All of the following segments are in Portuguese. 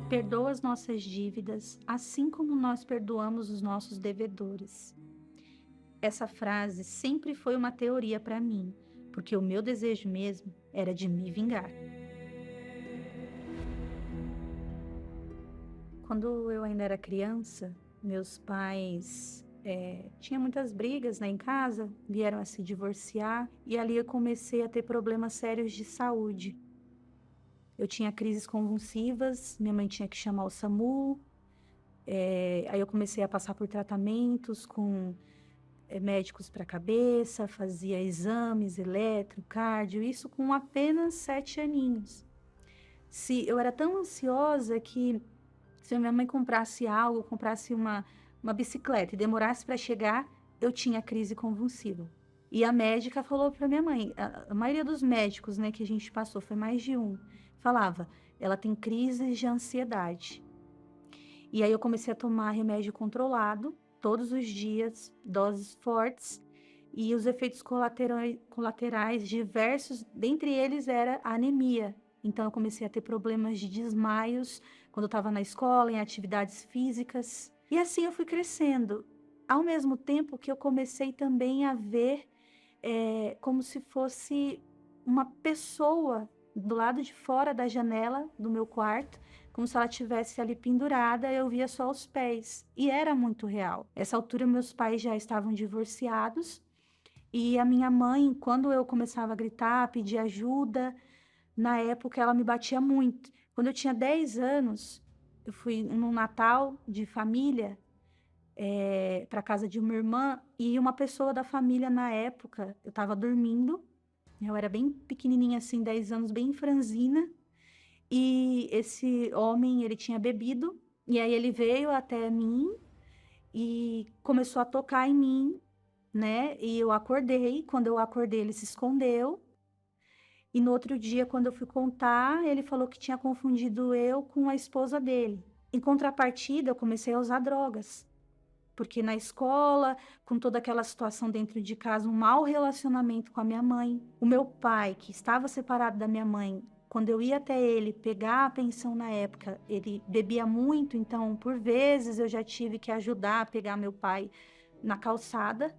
Perdoa as nossas dívidas, assim como nós perdoamos os nossos devedores. Essa frase sempre foi uma teoria para mim, porque o meu desejo mesmo era de me vingar. Quando eu ainda era criança, meus pais tinham muitas brigas, né, em casa, vieram a se divorciar e ali eu comecei a ter problemas sérios de saúde. Eu tinha crises convulsivas, minha mãe tinha que chamar o SAMU, aí eu comecei a passar por tratamentos com médicos para a cabeça, fazia exames, eletro, cardio, isso com apenas 7 aninhos. Se eu era tão ansiosa que se a minha mãe comprasse algo, comprasse uma bicicleta e demorasse para chegar, eu tinha crise convulsiva. E a médica falou para minha mãe, a maioria dos médicos, né, que a gente passou, foi mais de um, falava, ela tem crises de ansiedade. E aí eu comecei a tomar remédio controlado, todos os dias, doses fortes, e os efeitos colaterais diversos, dentre eles era a anemia. Então eu comecei a ter problemas de desmaios quando eu estava na escola, em atividades físicas. E assim eu fui crescendo. Ao mesmo tempo que eu comecei também a ver como se fosse uma pessoa do lado de fora da janela do meu quarto, como se ela estivesse ali pendurada, eu via só os pés. E era muito real. Essa altura, meus pais já estavam divorciados. E a minha mãe, quando eu começava a gritar, pedir ajuda, na época ela me batia muito. Quando eu tinha 10 anos, eu fui num Natal de família, para casa de uma irmã, e uma pessoa da família na época, eu estava dormindo, eu era bem pequenininha assim, 10 anos, bem franzina, e esse homem, ele tinha bebido, e aí ele veio até mim e começou a tocar em mim, né? E eu acordei, quando eu acordei ele se escondeu, e no outro dia, quando eu fui contar, ele falou que tinha confundido eu com a esposa dele. Em contrapartida, eu comecei a usar drogas. Porque na escola, com toda aquela situação dentro de casa, um mau relacionamento com a minha mãe, o meu pai, que estava separado da minha mãe, quando eu ia até ele pegar a pensão na época, ele bebia muito, então por vezes eu já tive que ajudar a pegar meu pai na calçada,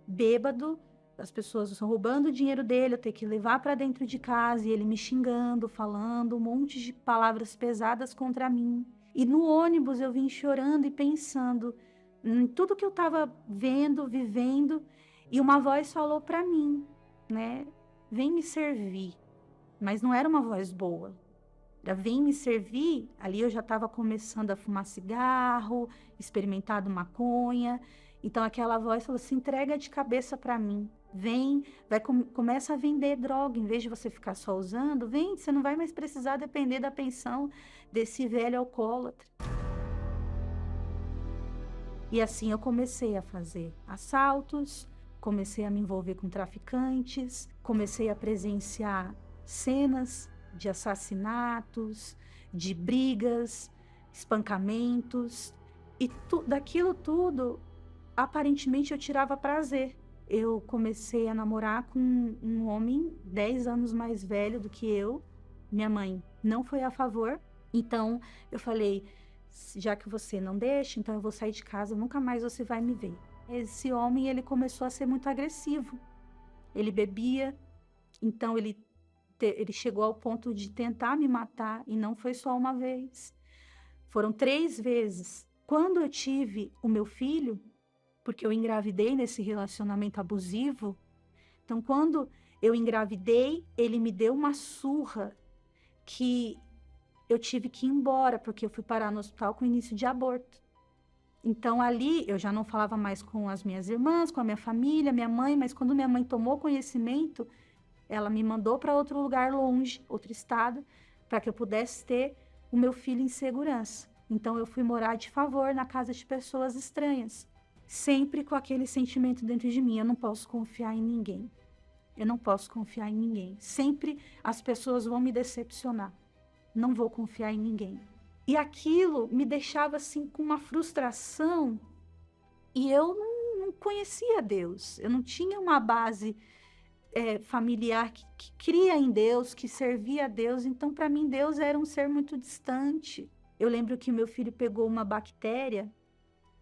bêbado, as pessoas roubando o dinheiro dele, eu ter que levar para dentro de casa e ele me xingando, falando um monte de palavras pesadas contra mim. E no ônibus eu vim chorando e pensando em tudo que eu estava vendo, vivendo, e uma voz falou para mim, né? Vem me servir. Mas não era uma voz boa. Era vem me servir. Ali eu já estava começando a fumar cigarro, experimentado maconha. Então aquela voz falou assim: entrega de cabeça para mim. Vem, começa a vender droga, em vez de você ficar só usando, vem, você não vai mais precisar depender da pensão desse velho alcoólatra. E assim eu comecei a fazer assaltos, comecei a me envolver com traficantes, comecei a presenciar cenas de assassinatos, de brigas, espancamentos, e daquilo tudo, aparentemente eu tirava prazer. Eu comecei a namorar com um homem 10 anos mais velho do que eu. Minha mãe não foi a favor, então eu falei: já que você não deixa, então eu vou sair de casa, nunca mais você vai me ver. Esse homem, ele começou a ser muito agressivo. Ele bebia, então ele chegou ao ponto de tentar me matar, e não foi só uma vez. Foram 3 vezes. Quando eu tive o meu filho, porque eu engravidei nesse relacionamento abusivo, então quando eu engravidei, ele me deu uma surra que eu tive que ir embora, porque eu fui parar no hospital com início de aborto. Então ali eu já não falava mais com as minhas irmãs, com a minha família, minha mãe, mas quando minha mãe tomou conhecimento, ela me mandou para outro lugar longe, outro estado, para que eu pudesse ter o meu filho em segurança. Então eu fui morar de favor na casa de pessoas estranhas, sempre com aquele sentimento dentro de mim: eu não posso confiar em ninguém. Eu não posso confiar em ninguém. Sempre as pessoas vão me decepcionar. Não vou confiar em ninguém. E aquilo me deixava assim com uma frustração, e eu não conhecia Deus. Eu não tinha uma base familiar que cria em Deus, que servia a Deus. Então, para mim, Deus era um ser muito distante. Eu lembro que o meu filho pegou uma bactéria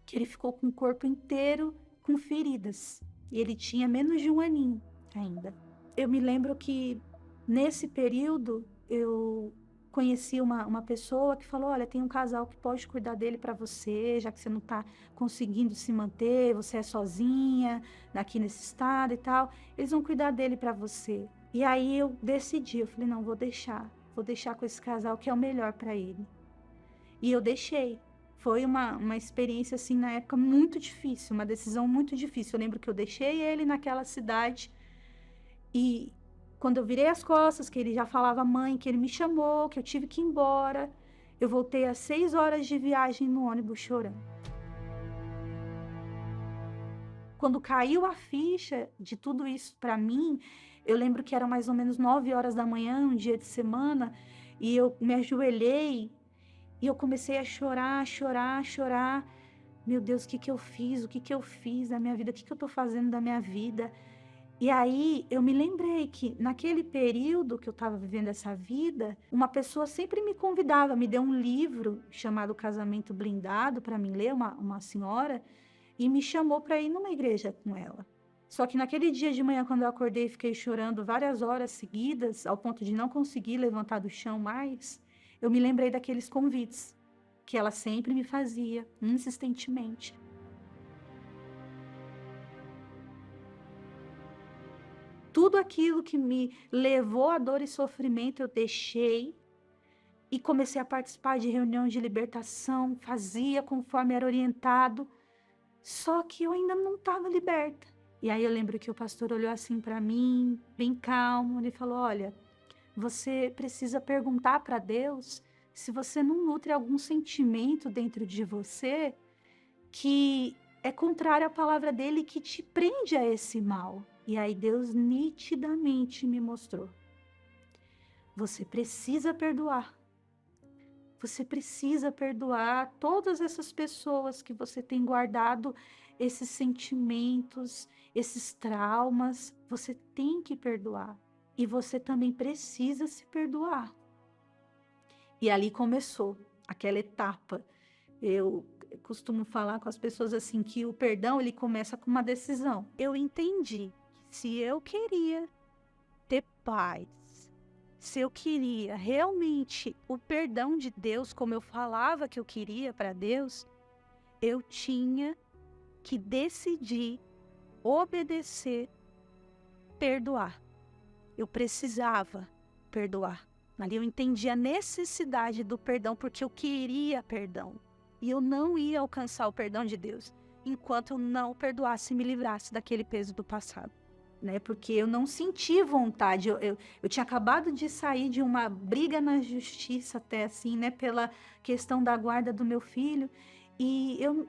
que ele ficou com o corpo inteiro com feridas. E ele tinha menos de 1 aninho ainda. Eu me lembro que nesse período eu conheci uma pessoa que falou: olha, tem um casal que pode cuidar dele para você, já que você não está conseguindo se manter, você é sozinha aqui nesse estado e tal, eles vão cuidar dele para você. E aí eu decidi, eu falei: não, vou deixar com esse casal que é o melhor para ele. E eu deixei. Foi uma experiência, assim, na época muito difícil, uma decisão muito difícil. Eu lembro que eu deixei ele naquela cidade e quando eu virei as costas, que ele já falava mãe, que ele me chamou, que eu tive que ir embora, eu voltei às 6 horas de viagem no ônibus chorando. Quando caiu a ficha de tudo isso para mim, eu lembro que era mais ou menos 9 horas da manhã, um dia de semana, e eu me ajoelhei e eu comecei a chorar, chorar, chorar. Meu Deus, o que que eu fiz? O que que eu fiz da minha vida? O que que eu tô fazendo da minha vida? E aí eu me lembrei que naquele período que eu estava vivendo essa vida, uma pessoa sempre me convidava, me deu um livro chamado Casamento Blindado para mim ler, uma senhora, e me chamou para ir numa igreja com ela. Só que naquele dia de manhã, quando eu acordei, fiquei chorando várias horas seguidas, ao ponto de não conseguir levantar do chão mais, eu me lembrei daqueles convites que ela sempre me fazia, insistentemente. Tudo aquilo que me levou à dor e sofrimento, eu deixei e comecei a participar de reunião de libertação, fazia conforme era orientado, só que eu ainda não estava liberta. E aí eu lembro que o pastor olhou assim para mim, bem calmo, ele falou: olha, você precisa perguntar para Deus se você não nutre algum sentimento dentro de você que é contrário à palavra dele, que te prende a esse mal. E aí Deus nitidamente me mostrou: você precisa perdoar. Você precisa perdoar todas essas pessoas que você tem guardado esses sentimentos, esses traumas. Você tem que perdoar. E você também precisa se perdoar. E ali começou aquela etapa. Eu costumo falar com as pessoas assim que o perdão ele começa com uma decisão. Eu entendi que se eu queria ter paz, se eu queria realmente o perdão de Deus, como eu falava que eu queria para Deus, eu tinha que decidir, obedecer, perdoar. Eu precisava perdoar. Ali eu entendi a necessidade do perdão, porque eu queria perdão. E eu não ia alcançar o perdão de Deus enquanto eu não perdoasse e me livrasse daquele peso do passado. Né? Porque eu não senti vontade. Eu tinha acabado de sair de uma briga na justiça, até assim, né? Pela questão da guarda do meu filho. E eu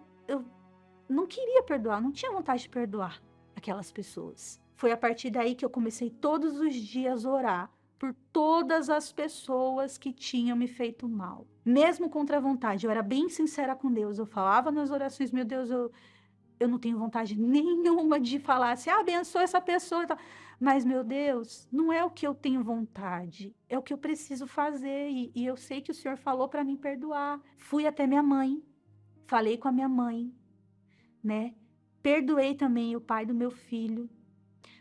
não queria perdoar, não tinha vontade de perdoar aquelas pessoas. Foi a partir daí que eu comecei todos os dias a orar por todas as pessoas que tinham me feito mal. Mesmo contra a vontade, eu era bem sincera com Deus. Eu falava nas orações: meu Deus, eu não tenho vontade nenhuma de falar assim: abençoa essa pessoa e tal. Mas, meu Deus, não é o que eu tenho vontade, é o que eu preciso fazer. E eu sei que o Senhor falou para mim perdoar. Fui até minha mãe, falei com a minha mãe, né? Perdoei também o pai do meu filho.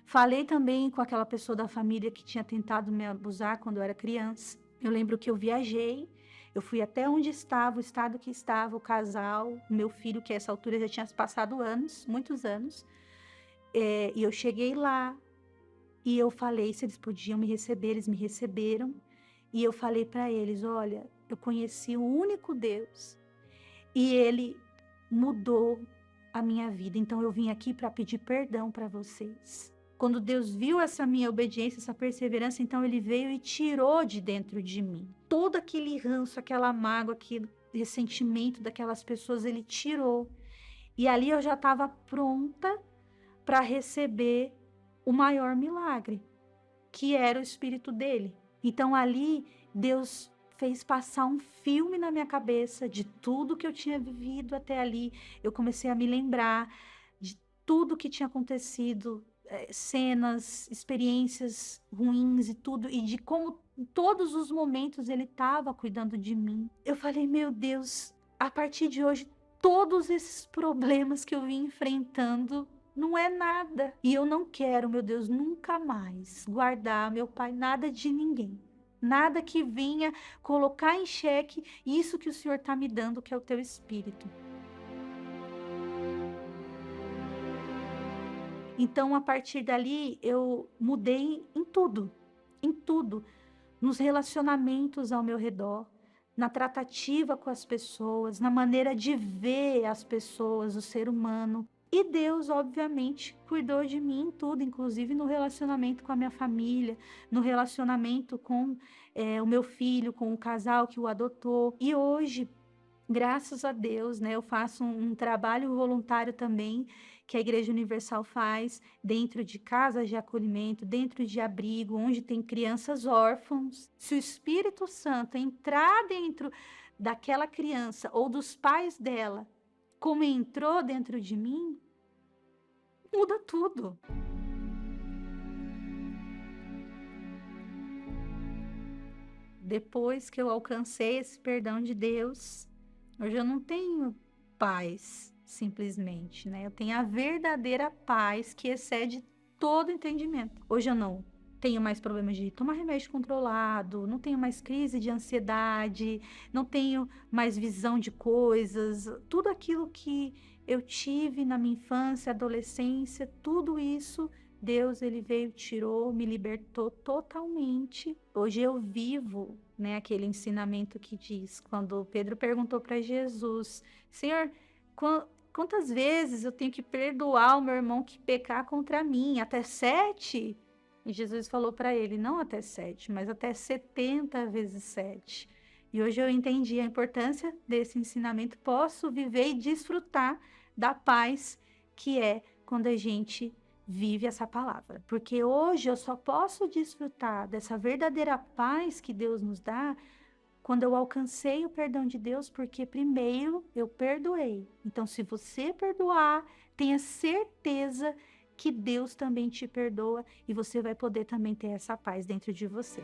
Falei também com aquela pessoa da família que tinha tentado me abusar quando eu era criança. Eu lembro que eu viajei, eu fui até onde estava, o estado que estava o casal, meu filho, que a essa altura já tinha passado anos, muitos anos. E eu cheguei lá e eu falei se eles podiam me receber, eles me receberam. E eu falei para eles: olha, eu conheci o único Deus e ele mudou a minha vida. Então eu vim aqui para pedir perdão para vocês. Quando Deus viu essa minha obediência, essa perseverança, então ele veio e tirou de dentro de mim todo aquele ranço, aquela mágoa, aquele ressentimento daquelas pessoas, ele tirou. E ali eu já estava pronta para receber o maior milagre, que era o Espírito dele. Então ali Deus fez passar um filme na minha cabeça de tudo que eu tinha vivido até ali. Eu comecei a me lembrar de tudo que tinha acontecido, cenas, experiências ruins e tudo, e de como Em todos os momentos ele estava cuidando de mim. Eu falei, meu Deus, a partir de hoje, todos esses problemas que eu vim enfrentando não é nada. E eu não quero, meu Deus, nunca mais guardar, meu Pai, nada de ninguém. Nada que venha colocar em xeque isso que o Senhor está me dando, que é o teu espírito. Então, a partir dali, eu mudei em tudo, nos relacionamentos ao meu redor, na tratativa com as pessoas, na maneira de ver as pessoas, o ser humano. E Deus, obviamente, cuidou de mim em tudo, inclusive no relacionamento com a minha família, no relacionamento com o meu filho, com o casal que o adotou. E hoje, graças a Deus, né, eu faço um trabalho voluntário também, que a Igreja Universal faz, dentro de casas de acolhimento, dentro de abrigo, onde tem crianças órfãos. Se o Espírito Santo entrar dentro daquela criança ou dos pais dela, como entrou dentro de mim, muda tudo. Depois que eu alcancei esse perdão de Deus, hoje eu não tenho paz, simplesmente, né? Eu tenho a verdadeira paz que excede todo entendimento. Hoje eu não tenho mais problemas de tomar remédio controlado, não tenho mais crise de ansiedade, não tenho mais visão de coisas, tudo aquilo que eu tive na minha infância, adolescência, tudo isso Deus, ele veio, tirou, me libertou totalmente. Hoje eu vivo, né, aquele ensinamento que diz, quando Pedro perguntou para Jesus, Senhor, quantas vezes eu tenho que perdoar o meu irmão que pecar contra mim? Até 7? E Jesus falou para ele, não até 7, mas até 70 vezes 7. E hoje eu entendi a importância desse ensinamento, posso viver e desfrutar da paz que é quando a gente vive essa palavra, porque hoje eu só posso desfrutar dessa verdadeira paz que Deus nos dá quando eu alcancei o perdão de Deus, porque primeiro eu perdoei. Então, se você perdoar, tenha certeza que Deus também te perdoa e você vai poder também ter essa paz dentro de você.